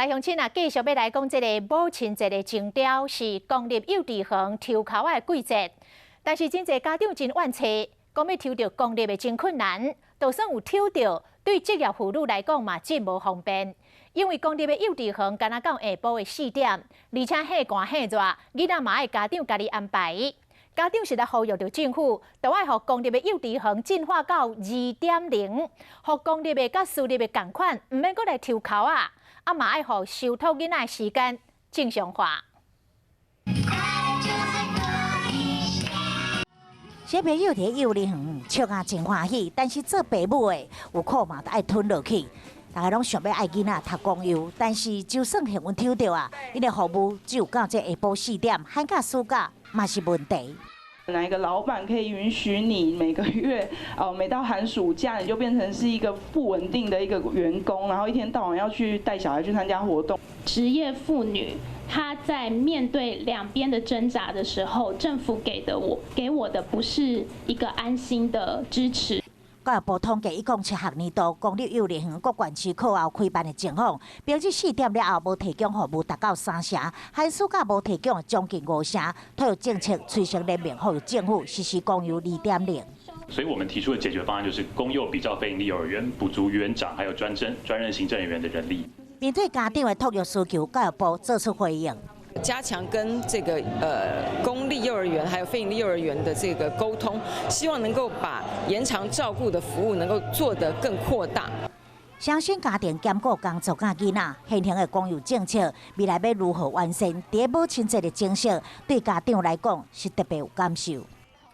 来，乡亲啊，继续要来讲这个母亲节的情调是公立幼稚园抽考的季节，但是真侪家长真惋惜，讲要抽到公立的真困难，就算有抽到，对职业妇女来讲嘛真无方便，因为公立的幼稚园敢若到下晡的4点，而且遐寒遐热，囡仔嘛爱家长家己安排。家长实在呼吁着政府，就爱互公立的幼稚园进化到2.0，互公立的甲私立的同款，唔免搁来抽考啊！啊嘛爱互收托囡仔的时间正常化。小朋友伫幼儿园笑啊真欢喜，但是做父母的有苦嘛，都爱吞落去。大家拢想要爱囡仔读公幼，但是就算幸运抽到啊，因为服务只有到这下晡4点，寒假暑假嘛是问题。哪一个老板可以允许你每个月每到寒暑假你就变成是一个不稳定的一个员工，然后一天到晚要去带小孩去参加活动？职业妇女她在面对两边的挣扎的时候，政府给我的不是一个安心的支持。教育部统计，一共7学年度公立幼儿园各县区课后开办的情况，标至4点了后无提供服务达到3成，寒暑假无提供的将近5成。退育政策催生人民呼吁政府实施公幼2.0。所以我们提出的解决方案就是公幼比照非营利幼儿园，补足园长还有专任行政人员的人力。面对家长的托育需求，教育部做出回应。加强跟这个公立幼儿园还有非营利幼儿园的这个沟通，希望能够把延长照顾的服务能够做得更扩大。相信家庭兼顾工作甲囡仔，现行的公幼政策未来要如何完善？在母亲节的精神，对家长来讲是特别有感受。